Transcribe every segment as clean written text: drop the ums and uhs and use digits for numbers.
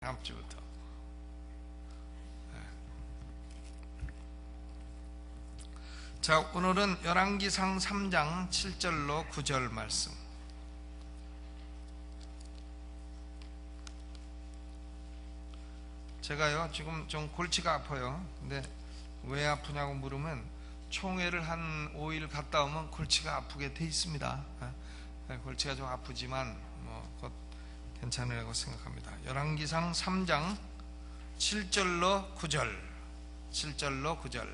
다음 주부터. 자, 오늘은 열왕기상 3장 7절로 9절 말씀. 제가요 지금 좀 골치가 아파요. 근데 왜 아프냐고 물으면 총회를 한 5일 갔다 오면 골치가 아프게 돼 있습니다. 골치가 좀 아프지만 곧 괜찮으라고 생각합니다. 열왕기상 3장 7절로 9절, 7절로 9절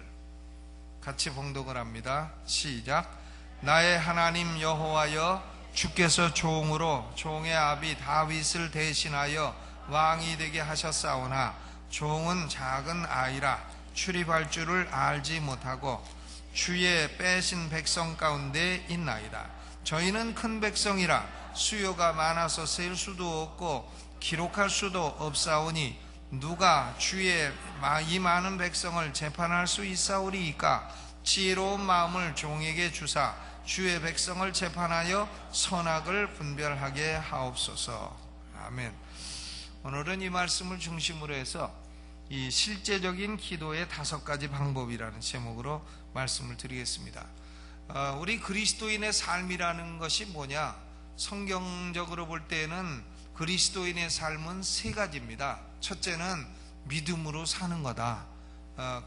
같이 봉독을 합니다. 시작. 나의 하나님 여호와여, 주께서 종의 아비 다윗을 대신하여 왕이 되게 하셨사오나 종은 작은 아이라 출입할 줄을 알지 못하고 주의 빼신 백성 가운데 있나이다. 저희는 큰 백성이라 수요가 많아서 셀 수도 없고 기록할 수도 없사오니 누가 주의 이 많은 백성을 재판할 수 있사오리이까? 지혜로운 마음을 종에게 주사 주의 백성을 재판하여 선악을 분별하게 하옵소서. 아멘. 오늘은 이 말씀을 중심으로 해서 이 실제적인 기도의 5가지 방법이라는 제목으로 말씀을 드리겠습니다. 우리 그리스도인의 삶이라는 것이 뭐냐? 성경적으로 볼 때는 그리스도인의 삶은 3가지입니다. 첫째는 믿음으로 사는 거다.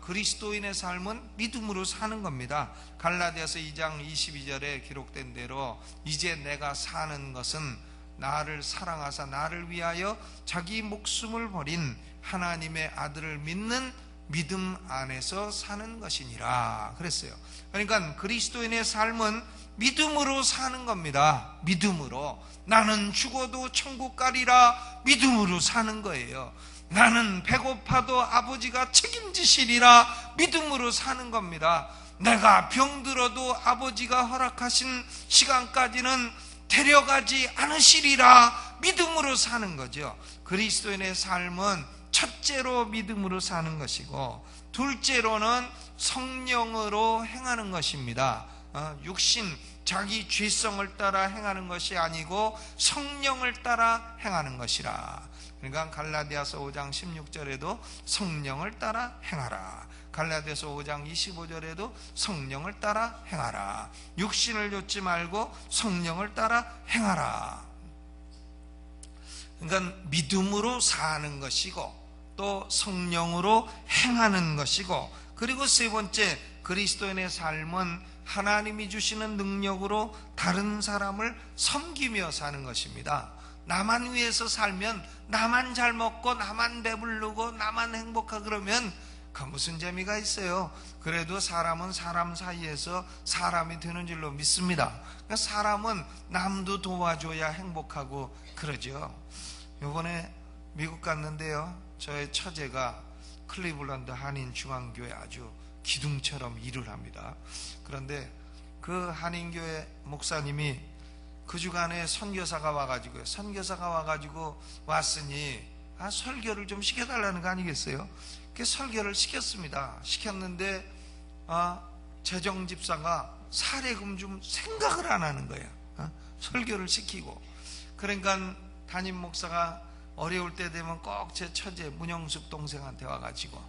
그리스도인의 삶은 믿음으로 사는 겁니다. 갈라디아서 2장 22절에 기록된 대로 이제 내가 사는 것은 나를 사랑하사 나를 위하여 자기 목숨을 버린 하나님의 아들을 믿는 믿음 안에서 사는 것이니라 그랬어요. 그러니까 그리스도인의 삶은 믿음으로 사는 겁니다. 믿음으로. 나는 죽어도 천국 가리라 믿음으로 사는 거예요. 나는 배고파도 아버지가 책임지시리라 믿음으로 사는 겁니다. 내가 병들어도 아버지가 허락하신 시간까지는 데려가지 않으시리라 믿음으로 사는 거죠. 그리스도인의 삶은 첫째로 믿음으로 사는 것이고, 둘째로는 성령으로 행하는 것입니다. 육신, 자기 죄성을 따라 행하는 것이 아니고 성령을 따라 행하는 것이라. 그러니까 갈라디아서 5장 16절에도 성령을 따라 행하라. 갈라디아서 5장 25절에도 성령을 따라 행하라. 육신을 좇지 말고 성령을 따라 행하라. 그러니까 믿음으로 사는 것이고 또 성령으로 행하는 것이고, 그리고 세 번째, 그리스도인의 삶은 하나님이 주시는 능력으로 다른 사람을 섬기며 사는 것입니다. 나만 위해서 살면, 나만 잘 먹고 나만 배부르고 나만 행복하고 그러면 그 무슨 재미가 있어요. 그래도 사람은 사람 사이에서 사람이 되는 줄로 믿습니다. 그러니까 사람은 남도 도와줘야 행복하고 그러죠. 이번에 미국 갔는데요, 저의 처제가 클리블랜드 한인중앙교회 아주 기둥처럼 일을 합니다. 그런데 그 한인교회 목사님이 그 주간에 선교사가 와가지고 왔으니 설교를 좀 시켜달라는 거 아니겠어요? 그 설교를 시켰습니다. 시켰는데 재정집사가 사례금 좀 생각을 안 하는 거예요. 설교를 시키고. 그러니까 담임 목사가 어려울 때 되면 꼭 제 처제 문영숙 동생한테 와가지고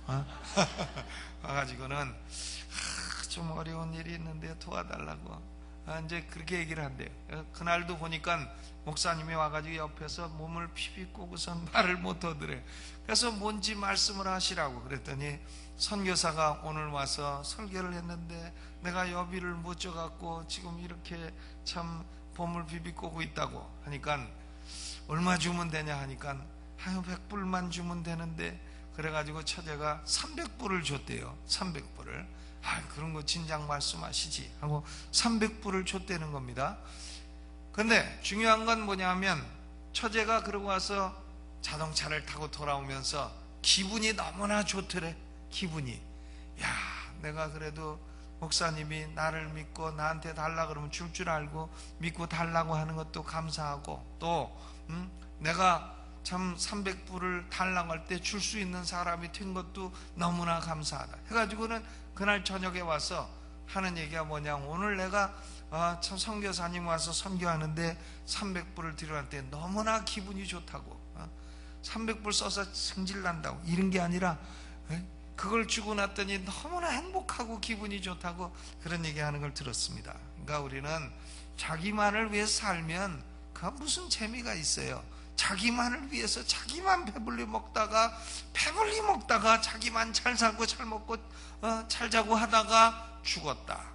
와가지고는 좀 어려운 일이 있는데 도와달라고 이제 그렇게 얘기를 한대요. 그날도 보니까 목사님이 와가지고 옆에서 몸을 비비고선 말을 못 하더래요. 그래서 뭔지 말씀을 하시라고 그랬더니 선교사가 오늘 와서 설교를 했는데 내가 여비를 못 줘갖고 지금 이렇게 참 몸을 비비고고 있다고 하니까 얼마 주면 되냐 하니까 100불만 주면 되는데, 그래가지고 처제가 300불을 줬대요. 300불을. 그런 거 진작 말씀하시지 하고 300불을 줬다는 겁니다. 근데 중요한 건 뭐냐면 처제가 그러고 와서 자동차를 타고 돌아오면서 기분이 너무나 좋더래. 기분이, 야, 내가 그래도 목사님이 나를 믿고 나한테 달라 그러면 줄 줄 알고 믿고 달라고 하는 것도 감사하고, 또 내가 참 300불을 달라고 할 때 줄 수 있는 사람이 된 것도 너무나 감사하다 해가지고는 그날 저녁에 와서 하는 얘기가 뭐냐, 오늘 내가 참 선교사님 와서 선교하는데 300불을 드려놨는데 너무나 기분이 좋다고. 300불 써서 승질 난다고 이런 게 아니라 그걸 주고 났더니 너무나 행복하고 기분이 좋다고 그런 얘기하는 걸 들었습니다. 그러니까 우리는 자기만을 위해서 살면 그 무슨 재미가 있어요. 자기만을 위해서 자기만 배불리 먹다가 자기만 잘 살고 잘 먹고 잘 자고 하다가 죽었다.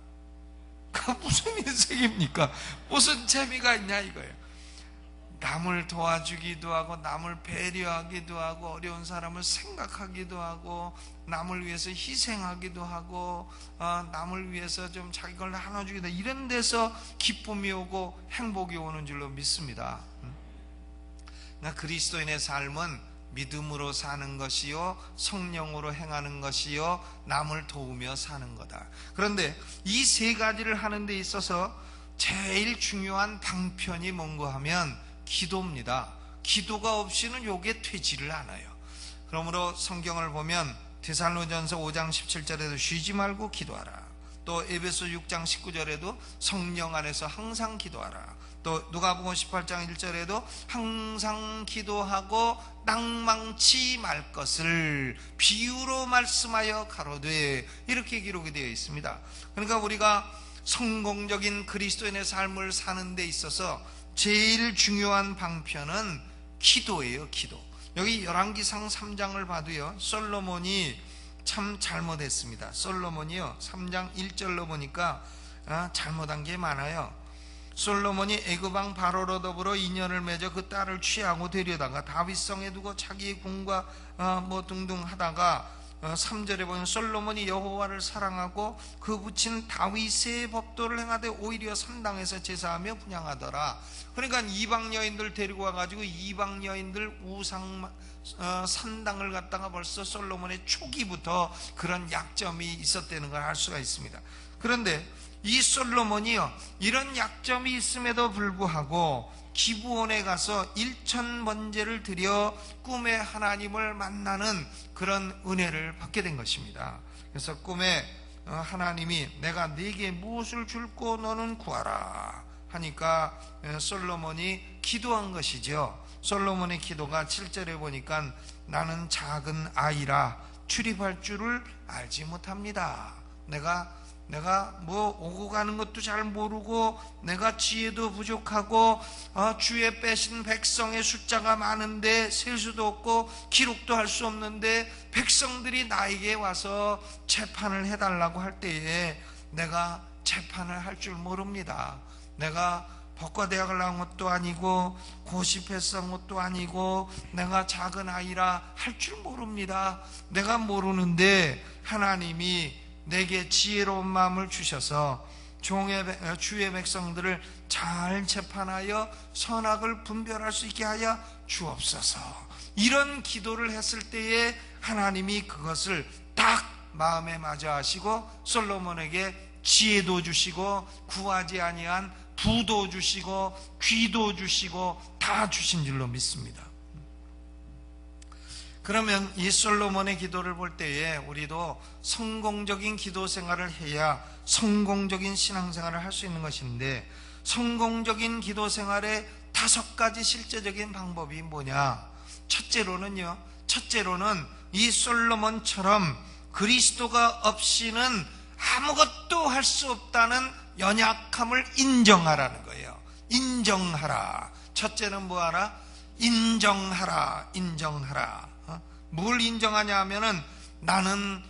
그 무슨 인생입니까? 무슨 재미가 있냐 이거예요. 남을 도와주기도 하고 남을 배려하기도 하고 어려운 사람을 생각하기도 하고 남을 위해서 희생하기도 하고 남을 위해서 좀 자기 걸 나눠주기도 하고 이런 데서 기쁨이 오고 행복이 오는 줄로 믿습니다. 그리스도인의 삶은 믿음으로 사는 것이요 성령으로 행하는 것이요 남을 도우며 사는 거다. 그런데 이 세 가지를 하는 데 있어서 제일 중요한 방편이 뭔가 하면 기도입니다. 기도가 없이는 요게 되지를 않아요. 그러므로 성경을 보면 데살로니가전서 5장 17절에도 쉬지 말고 기도하라. 또 에베소 6장 19절에도 성령 안에서 항상 기도하라. 또 누가복음 18장 1절에도 항상 기도하고 낭망치 말 것을 비유로 말씀하여 가로되 이렇게 기록이 되어 있습니다. 그러니까 우리가 성공적인 그리스도인의 삶을 사는 데 있어서 제일 중요한 방편은 기도예요. 기도. 여기 열왕기상 3장을 봐도요 솔로몬이 참 잘못했습니다. 솔로몬이요 3장 1절로 보니까 잘못한 게 많아요. 솔로몬이 애굽왕 바로로 더불어 인연을 맺어 그 딸을 취하고 데려다가 다윗성에 두고 자기의 궁과 등등 하다가 3절에 보면 솔로몬이 여호와를 사랑하고 그 붙인 다윗의 법도를 행하되 오히려 산당에서 제사하며 분향하더라. 그러니까 이방 여인들 데리고 와가지고 이방 여인들 우상 산당을 갖다가 벌써 솔로몬의 초기부터 그런 약점이 있었다는 걸 알 수가 있습니다. 그런데 이 솔로몬이요 이런 약점이 있음에도 불구하고 기브온에 가서 1000번제를 드려 꿈에 하나님을 만나는 그런 은혜를 받게 된 것입니다. 그래서 꿈에 하나님이 내가 네게 무엇을 줄고 너는 구하라 하니까 솔로몬이 기도한 것이죠. 솔로몬의 기도가 7절에 보니까 나는 작은 아이라 출입할 줄을 알지 못합니다. 내가 뭐 오고 가는 것도 잘 모르고 내가 지혜도 부족하고 주에 빼신 백성의 숫자가 많은데 셀 수도 없고 기록도 할 수 없는데 백성들이 나에게 와서 재판을 해달라고 할 때에 내가 재판을 할 줄 모릅니다. 내가 법과대학을 나온 것도 아니고 고시패스한 것도 아니고 내가 작은 아이라 할 줄 모릅니다. 내가 모르는데 하나님이 내게 지혜로운 마음을 주셔서 주의 백성들을 잘 재판하여 선악을 분별할 수 있게 하여 주옵소서. 이런 기도를 했을 때에 하나님이 그것을 딱 마음에 맞아 하시고 솔로몬에게 지혜도 주시고 구하지 아니한 부도 주시고 귀도 주시고 다 주신 줄로 믿습니다. 그러면 이 솔로몬의 기도를 볼 때에 우리도 성공적인 기도 생활을 해야 성공적인 신앙생활을 할 수 있는 것인데 성공적인 기도 생활의 5가지 실제적인 방법이 뭐냐? 첫째로는 이 솔로몬처럼 그리스도가 없이는 아무것도 할 수 없다는 연약함을 인정하라는 거예요. 인정하라. 첫째는 뭐하라? 인정하라. 뭘 인정하냐 하면은 나는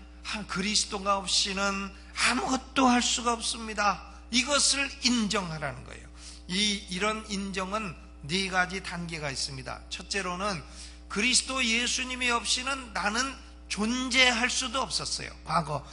그리스도가 없이는 아무것도 할 수가 없습니다. 이것을 인정하라는 거예요. 이런 인정은 4가지 단계가 있습니다. 첫째로는 그리스도 예수님이 없이는 나는 존재할 수도 없었어요. 과거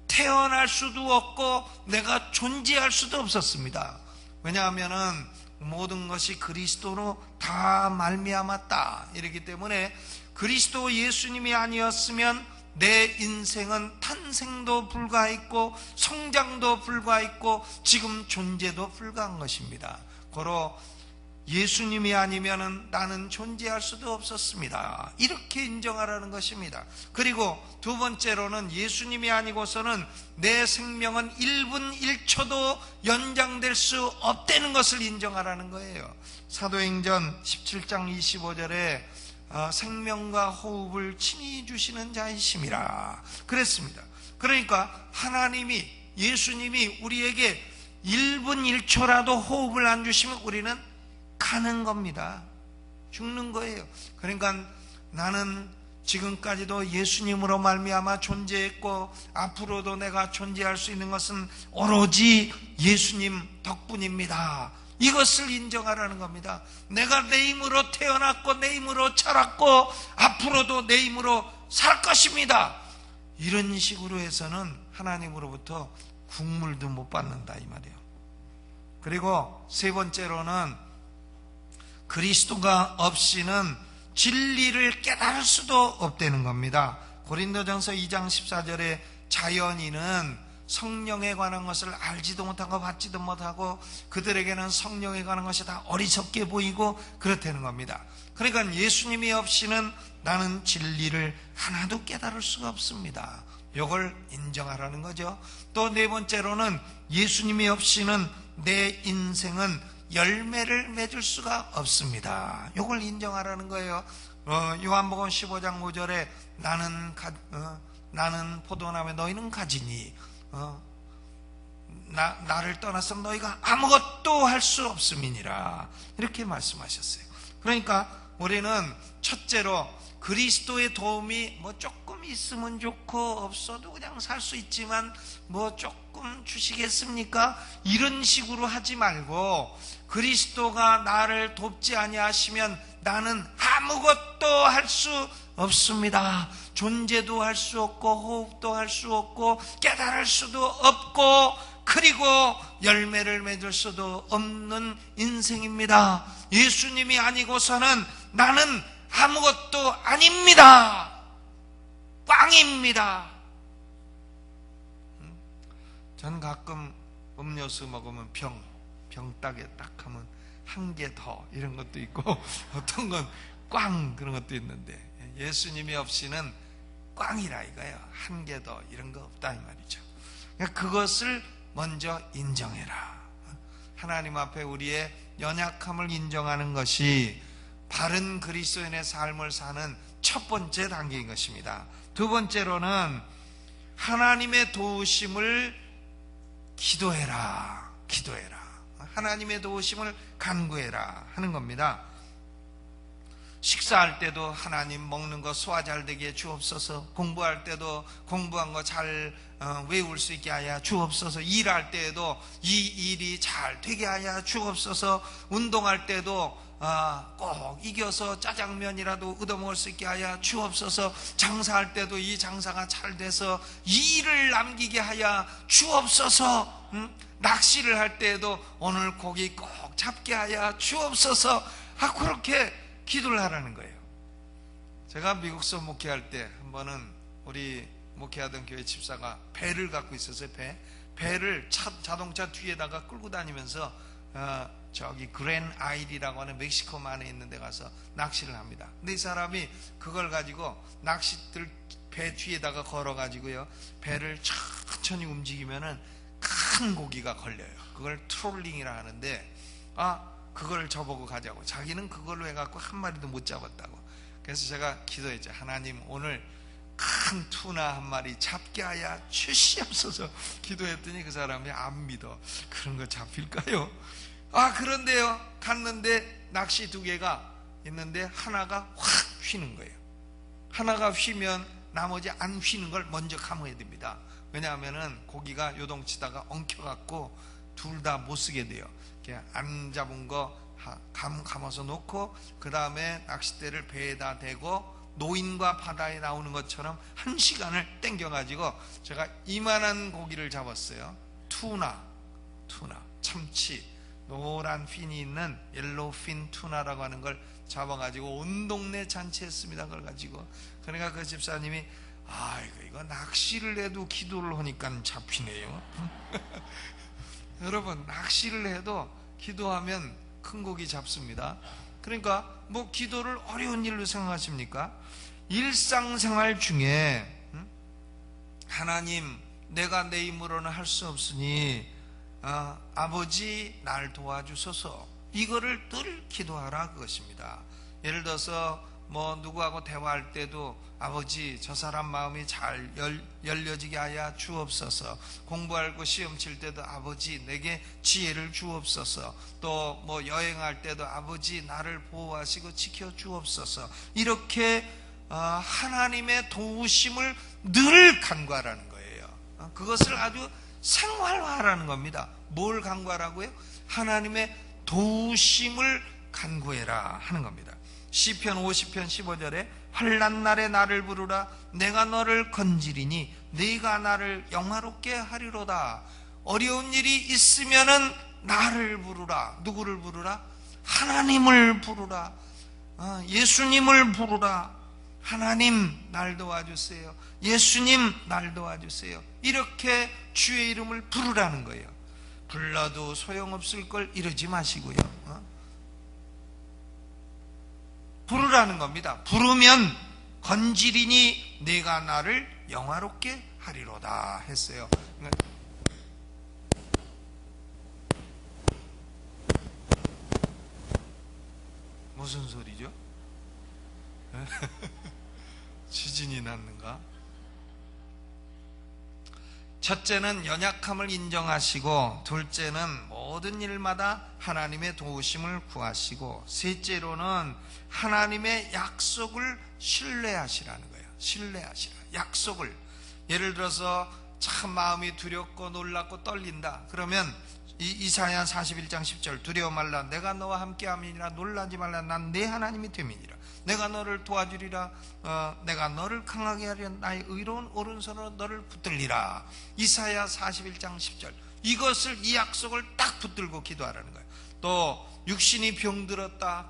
태어날 수도 없고 내가 존재할 수도 없었습니다. 왜냐하면은 모든 것이 그리스도로 다 말미암았다. 이렇기 때문에 그리스도 예수님이 아니었으면 내 인생은 탄생도 불가했고 성장도 불가했고 지금 존재도 불가한 것입니다. 고로 예수님이 아니면 나는 존재할 수도 없었습니다. 이렇게 인정하라는 것입니다. 그리고 2번째로는 예수님이 아니고서는 내 생명은 1분 1초도 연장될 수 없다는 것을 인정하라는 거예요. 사도행전 17장 25절에 생명과 호흡을 친히 주시는 자이심이라 그랬습니다. 그러니까 하나님이, 예수님이 우리에게 1분 1초라도 호흡을 안 주시면 우리는 가는 겁니다. 죽는 거예요. 그러니까 나는 지금까지도 예수님으로 말미암아 존재했고 앞으로도 내가 존재할 수 있는 것은 오로지 예수님 덕분입니다. 이것을 인정하라는 겁니다. 내가 내 힘으로 태어났고 내 힘으로 자랐고 앞으로도 내 힘으로 살 것입니다. 이런 식으로 해서는 하나님으로부터 국물도 못 받는다 이 말이에요. 그리고 세 번째로는 그리스도가 없이는 진리를 깨달을 수도 없다는 겁니다. 고린도전서 2장 14절에 자연인은 성령에 관한 것을 알지도 못하고 받지도 못하고 그들에게는 성령에 관한 것이 다 어리석게 보이고 그렇다는 겁니다. 그러니까 예수님이 없이는 나는 진리를 하나도 깨달을 수가 없습니다. 이걸 인정하라는 거죠. 또 네 번째로는 예수님이 없이는 내 인생은 열매를 맺을 수가 없습니다. 이걸 인정하라는 거예요. 요한복음 15장 5절에 나는 포도나무에 너희는 가지니 나를 떠나서 너희가 아무것도 할 수 없음이니라 이렇게 말씀하셨어요. 그러니까 우리는 첫째로 그리스도의 도움이 뭐 조금 있으면 좋고 없어도 그냥 살 수 있지만 뭐 조금 주시겠습니까? 이런 식으로 하지 말고 그리스도가 나를 돕지 아니하시면 나는 아무것도 할 수 없습니다. 존재도 할 수 없고 호흡도 할 수 없고 깨달을 수도 없고 그리고 열매를 맺을 수도 없는 인생입니다. 예수님이 아니고서는 나는 아무것도 아닙니다. 꽝입니다. 전 가끔 음료수 먹으면 병 따게 딱 하면 한 개 더 이런 것도 있고 어떤 건 꽝 그런 것도 있는데 예수님이 없이는 꽝이라 이거예요. 한 개 더 이런 거 없다 이 말이죠. 그러니까 그것을 먼저 인정해라. 하나님 앞에 우리의 연약함을 인정하는 것이 바른 그리스도인의 삶을 사는 첫 번째 단계인 것입니다. 두 번째로는 하나님의 도우심을 기도해라. 하나님의 도우심을 간구해라 하는 겁니다. 식사할 때도 하나님 먹는 거 소화 잘 되게 주옵소서. 공부할 때도 공부한 거 잘 외울 수 있게 하여 주옵소서. 일할 때에도 이 일이 잘 되게 하여 주옵소서. 운동할 때도 꼭 이겨서 짜장면이라도 얻어먹을 수 있게 하여 주옵소서. 장사할 때도 이 장사가 잘 돼서 이익을 남기게 하여 주옵소서. 낚시를 할 때에도 오늘 고기 꼭 잡게 하여 주옵소서. 그렇게 기도를 하라는 거예요. 제가 미국서 목회할 때 한 번은 우리 목회하던 교회 집사가 배를 갖고 있었어요. 배를 자동차 뒤에다가 끌고 다니면서 저기 그랜 아일이라고 하는 멕시코만에 있는 데 가서 낚시를 합니다. 근데 이 사람이 그걸 가지고 낚싯들 배 뒤에다가 걸어 가지고요 배를 천천히 움직이면은 큰 고기가 걸려요. 그걸 트롤링이라 하는데 그걸 저보고 가자고. 자기는 그걸로 해갖고 한 마리도 못 잡았다고. 그래서 제가 기도했죠. 하나님 오늘 큰 투나 한 마리 잡게 하여 주시옵소서. 기도했더니 그 사람이 안 믿어. 그런 거 잡힐까요? 그런데요 갔는데 낚시 2개가 있는데 하나가 확 휘는 거예요. 하나가 휘면 나머지 안 휘는 걸 먼저 감아야 됩니다. 왜냐하면은 고기가 요동치다가 엉켜갖고 둘 다 못 쓰게 돼요. 안 잡은 거 감아서 놓고 그 다음에 낚싯대를 배에다 대고 노인과 바다에 나오는 것처럼 1시간을 땡겨가지고 제가 이만한 고기를 잡았어요. 투나 참치 노란 핀이 있는 옐로우 핀 투나라고 하는 걸 잡아가지고 온 동네 잔치했습니다. 그걸 가지고. 그러니까 그 집사님이 이거 낚시를 해도 기도를 하니까 잡히네요. 여러분 낚시를 해도 기도하면 큰 고기 잡습니다. 그러니까 뭐 기도를 어려운 일로 생각하십니까? 일상생활 중에 하나님 내가 내 힘으로는 할 수 없으니 아버지 날 도와주소서 이거를 늘 기도하라 그것입니다. 예를 들어서 뭐 누구하고 대화할 때도 아버지 저 사람 마음이 잘 열려지게 하여 주옵소서. 공부하고 시험 칠 때도 아버지 내게 지혜를 주옵소서. 또 뭐 여행할 때도 아버지 나를 보호하시고 지켜 주옵소서. 이렇게 하나님의 도우심을 늘 간구하라는 거예요. 그것을 아주 생활화하라는 겁니다. 뭘 간구하라고요? 하나님의 도우심을 간구해라 하는 겁니다. 시편 50편 15절에 환난 날에 나를 부르라 내가 너를 건지리니 네가 나를 영화롭게 하리로다. 어려운 일이 있으면은 나를 부르라. 누구를 부르라? 하나님을 부르라. 예수님을 부르라. 하나님 날 도와주세요. 예수님 날 도와주세요. 이렇게 주의 이름을 부르라는 거예요. 불러도 소용없을 걸 이러지 마시고요. 부르라는 겁니다. 부르면 건지리니 네가 나를 영화롭게 하리로다 했어요. 무슨 소리죠? 지진이 났는가? 첫째는 연약함을 인정하시고, 둘째는 모든 일마다 하나님의 도우심을 구하시고, 셋째로는 하나님의 약속을 신뢰하시라는 거예요. 신뢰하시라. 약속을. 예를 들어서 참 마음이 두렵고 놀랍고 떨린다. 그러면 이사야 41장 10절 두려워 말라 내가 너와 함께함이니라 놀라지 말라 난 내 하나님이 됨이니라. 내가 너를 도와주리라. 내가 너를 강하게 하리라. 나의 의로운 오른손으로 너를 붙들리라. 이사야 41장 10절. 이것을, 이 약속을 딱 붙들고 기도하라는 거예요. 또 육신이 병들었다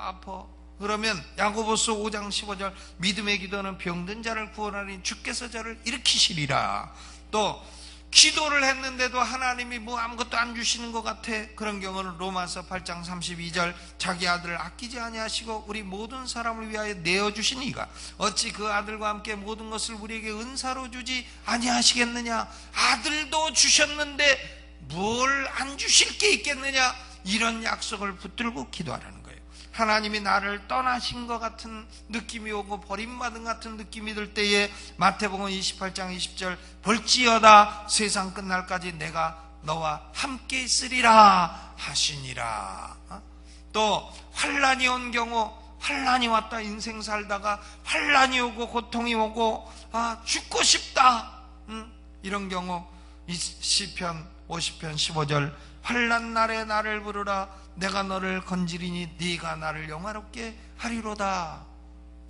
아파. 그러면 야고보서 5장 15절 믿음의 기도는 병든 자를 구원하니 주께서 저를 일으키시리라. 또 기도를 했는데도 하나님이 뭐 아무것도 안 주시는 것 같아. 그런 경우는 로마서 8장 32절 자기 아들을 아끼지 아니하시고 우리 모든 사람을 위하여 내어주신 이가 어찌 그 아들과 함께 모든 것을 우리에게 은사로 주지 아니하시겠느냐. 아들도 주셨는데 뭘 안 주실 게 있겠느냐. 이런 약속을 붙들고 기도하라는 거예요. 하나님이 나를 떠나신 것 같은 느낌이 오고 버림받은 같은 느낌이 들 때에 마태복음 28장 20절 볼지어다 세상 끝날까지 내가 너와 함께 있으리라 하시니라. 또 환난이 온 경우, 환난이 왔다. 인생 살다가 환난이 오고 고통이 오고 죽고 싶다. 이런 경우 시편 50편 15절 환난 날에 나를 부르라 내가 너를 건지리니 네가 나를 영화롭게 하리로다.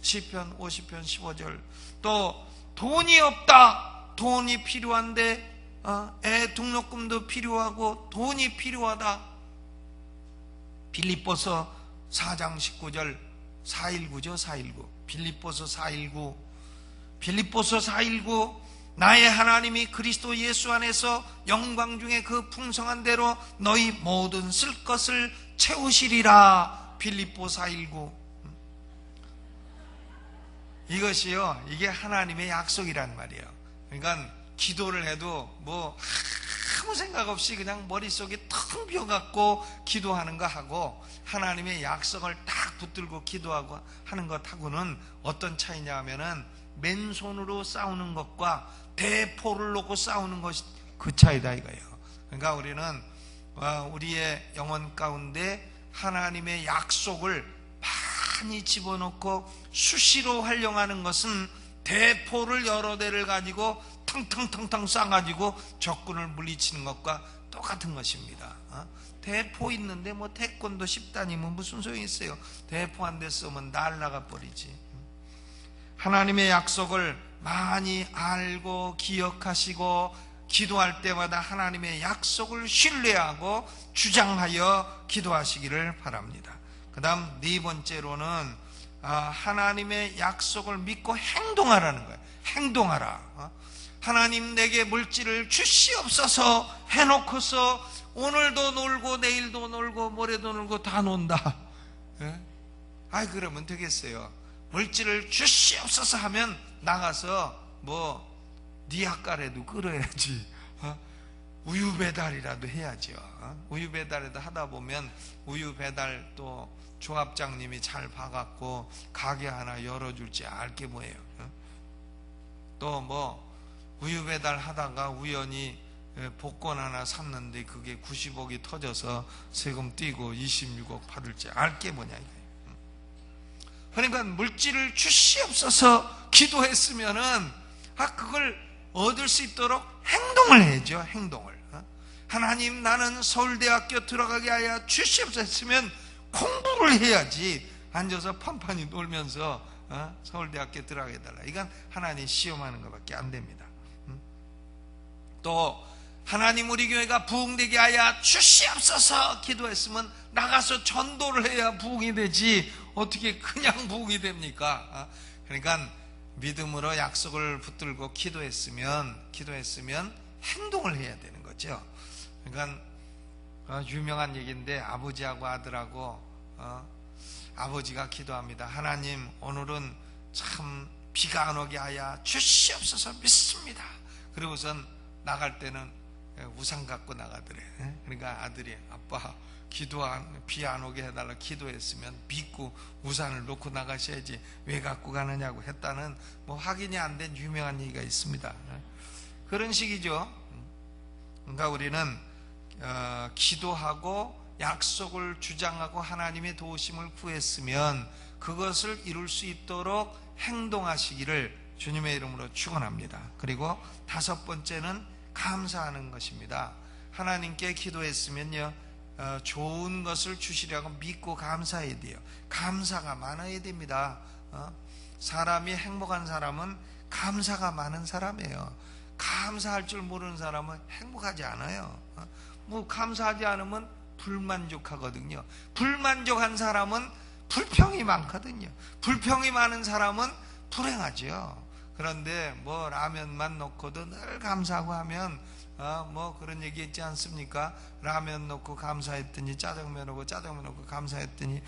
시편 50편 15절. 또 돈이 없다. 돈이 필요한데 애 등록금도 필요하고 돈이 필요하다. 빌립보서 4장 19절 419죠. 419 빌립보서 419 빌립보서 419 나의 하나님이 그리스도 예수 안에서 영광 중에 그 풍성한 대로 너희 모든 쓸 것을 채우시리라. 빌립보 4:19. 이것이요, 이게 하나님의 약속이란 말이에요. 그러니까 기도를 해도 뭐 아무 생각 없이 그냥 머릿속이 텅 비어갖고 기도하는 거 하고 하나님의 약속을 딱 붙들고 기도하고 하는 것하고는 어떤 차이냐 하면은 맨손으로 싸우는 것과 대포를 놓고 싸우는 것이 그 차이다 이거예요. 그러니까 우리는 우리의 영혼 가운데 하나님의 약속을 많이 집어넣고 수시로 활용하는 것은 대포를 여러 대를 가지고 탕탕탕탕 쏴가지고 적군을 물리치는 것과 똑같은 것입니다. 대포 있는데 뭐 태권도 10단이면 무슨 소용이 있어요. 대포 한 대 쏘면 날아가 버리지. 하나님의 약속을 많이 알고 기억하시고 기도할 때마다 하나님의 약속을 신뢰하고 주장하여 기도하시기를 바랍니다. 그 다음 네 번째로는 하나님의 약속을 믿고 행동하라는 거예요. 행동하라. 하나님 내게 물질을 주시옵소서 해놓고서 오늘도 놀고 내일도 놀고 모레도 놀고 다 논다. 그러면 되겠어요. 물질을 주시옵소서 하면 나가서 뭐 네 학과라도 끌어야지. 우유 배달이라도 해야죠. 우유 배달이라도 하다 보면 우유 배달 또 조합장님이 잘 봐갖고 가게 하나 열어줄지 알게 뭐예요. 또 뭐 우유 배달 하다가 우연히 복권 하나 샀는데 그게 90억이 터져서 세금 떼고 26억 받을지 알게 뭐냐 이거예요. 그러니까 물질을 주시옵소서 기도했으면은 그걸 얻을 수 있도록 행동을 해야죠. 행동을. 하나님 나는 서울대학교 들어가게 하여 주시옵소서 했으면 공부를 해야지 앉아서 판판히 놀면서 서울대학교 들어가게 해달라. 이건 하나님 시험하는 것밖에 안 됩니다. 또 하나님 우리 교회가 부흥되게 하여 주시옵소서 기도했으면 나가서 전도를 해야 부흥이 되지 어떻게 그냥 부흥이 됩니까? 그러니까 믿음으로 약속을 붙들고 기도했으면 행동을 해야 되는 거죠. 그러니까 유명한 얘기인데 아버지하고 아들하고 아버지가 기도합니다. 하나님 오늘은 참 비가 안 오게 하여 주시옵소서 믿습니다. 그리고선 나갈 때는 우산 갖고 나가더래. 그러니까 아들이 아빠 비 안 오게 해달라 기도했으면 믿고 우산을 놓고 나가셔야지 왜 갖고 가느냐고 했다는 뭐 확인이 안 된 유명한 얘기가 있습니다. 그런 식이죠. 그러니까 우리는 기도하고 약속을 주장하고 하나님의 도우심을 구했으면 그것을 이룰 수 있도록 행동하시기를 주님의 이름으로 축원합니다. 그리고 다섯 번째는 감사하는 것입니다. 하나님께 기도했으면요 좋은 것을 주시려고 믿고 감사해야 돼요. 감사가 많아야 됩니다. 사람이 행복한 사람은 감사가 많은 사람이에요. 감사할 줄 모르는 사람은 행복하지 않아요. 뭐 감사하지 않으면 불만족하거든요. 불만족한 사람은 불평이 많거든요. 불평이 많은 사람은 불행하죠. 그런데 뭐 라면만 넣고도 늘 감사하고 하면 뭐 그런 얘기 있지 않습니까? 라면 넣고 감사했더니 짜장면 오고 짜장면 넣고 감사했더니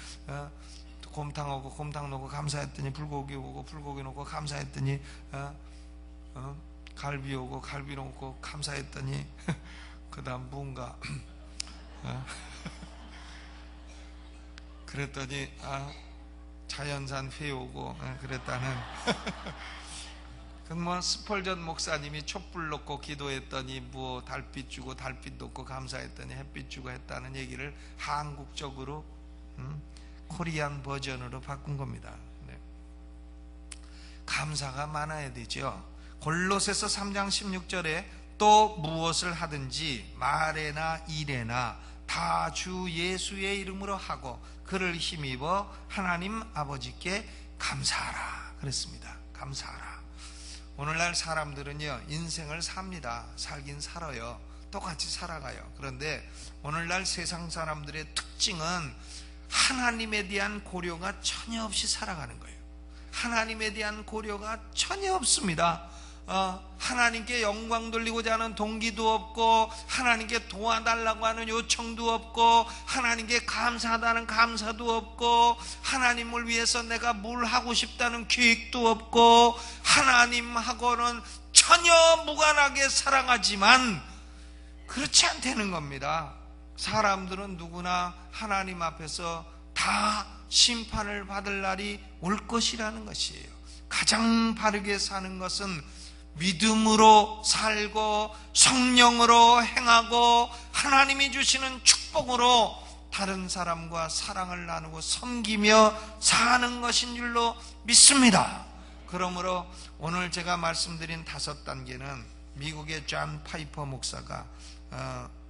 곰탕 오고 곰탕 넣고 감사했더니 불고기 오고 불고기 넣고 감사했더니 갈비 오고 갈비 넣고 감사했더니 그 다음 뭔가 그랬더니 자연산 회 오고 그랬다는 뭐 스펄전 목사님이 촛불 놓고 기도했더니 뭐 달빛 주고 달빛 놓고 감사했더니 햇빛 주고 했다는 얘기를 한국적으로 코리안 버전으로 바꾼 겁니다. 네. 감사가 많아야 되죠. 골로새서 3장 16절에 또 무엇을 하든지 말에나 일에나 다 주 예수의 이름으로 하고 그를 힘입어 하나님 아버지께 감사하라 그랬습니다. 감사하라. 오늘날 사람들은요 인생을 삽니다. 살긴 살아요. 똑같이 살아가요. 그런데 오늘날 세상 사람들의 특징은 하나님에 대한 고려가 전혀 없이 살아가는 거예요. 하나님에 대한 고려가 전혀 없습니다. 하나님께 영광 돌리고자 하는 동기도 없고 하나님께 도와달라고 하는 요청도 없고 하나님께 감사하다는 감사도 없고 하나님을 위해서 내가 뭘 하고 싶다는 계획도 없고 하나님하고는 전혀 무관하게 살아가지만 그렇지 않다는 겁니다. 사람들은 누구나 하나님 앞에서 다 심판을 받을 날이 올 것이라는 것이에요. 가장 바르게 사는 것은 믿음으로 살고 성령으로 행하고 하나님이 주시는 축복으로 다른 사람과 사랑을 나누고 섬기며 사는 것인 줄로 믿습니다. 그러므로 오늘 제가 말씀드린 5단계는 미국의 존 파이퍼 목사가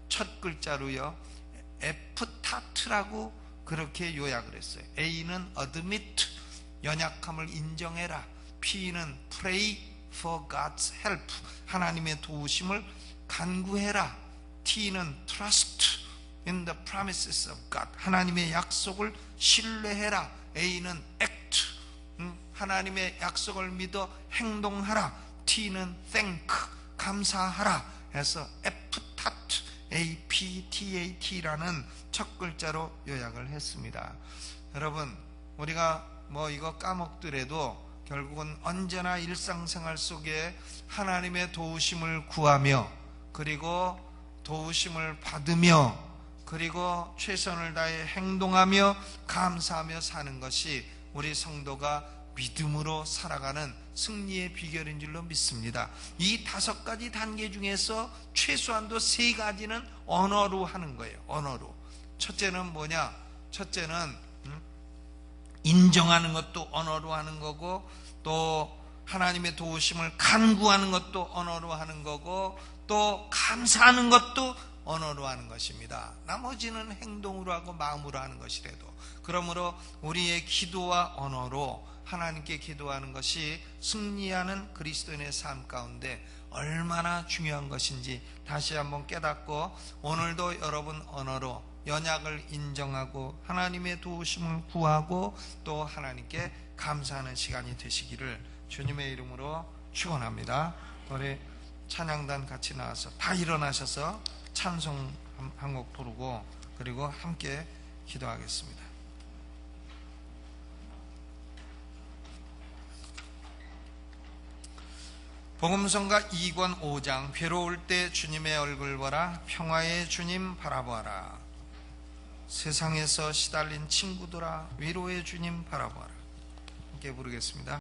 첫 글자로요 에프타트라고 그렇게 요약을 했어요. A는 admit, 연약함을 인정해라. P는 pray for God's help, 하나님의 도우심을 간구해라. T는 trust in the promises of God, 하나님의 약속을 신뢰해라. A는 act, 하나님의 약속을 믿어 행동하라. T는 thank, 감사하라 해서 에프타트, APTAT라는 첫 글자로 요약을 했습니다. 여러분 우리가 뭐 이거 까먹더라도 결국은 언제나 일상생활 속에 하나님의 도우심을 구하며 그리고 도우심을 받으며 그리고 최선을 다해 행동하며 감사하며 사는 것이 우리 성도가 믿음으로 살아가는 승리의 비결인 줄로 믿습니다. 이 5가지 단계 중에서 최소한도 3가지는 언어로 하는 거예요. 언어로. 첫째는 뭐냐? 첫째는 인정하는 것도 언어로 하는 거고, 또 하나님의 도우심을 간구하는 것도 언어로 하는 거고, 또 감사하는 것도 언어로 하는 것입니다. 나머지는 행동으로 하고 마음으로 하는 것이라도. 그러므로 우리의 기도와 언어로 하나님께 기도하는 것이 승리하는 그리스도인의 삶 가운데 얼마나 중요한 것인지 다시 한번 깨닫고, 오늘도 여러분 언어로 연약을 인정하고 하나님의 도우심을 구하고 또 하나님께 감사하는 시간이 되시기를 주님의 이름으로 축원합니다. 우리 찬양단 같이 나와서 다 일어나셔서 찬송 한 곡 부르고 그리고 함께 기도하겠습니다. 복음성가 2권 5장. 괴로울 때 주님의 얼굴 보라, 평화의 주님 바라보아라. 세상에서 시달린 친구들아, 위로의 주님 바라보아라. 함께 부르겠습니다.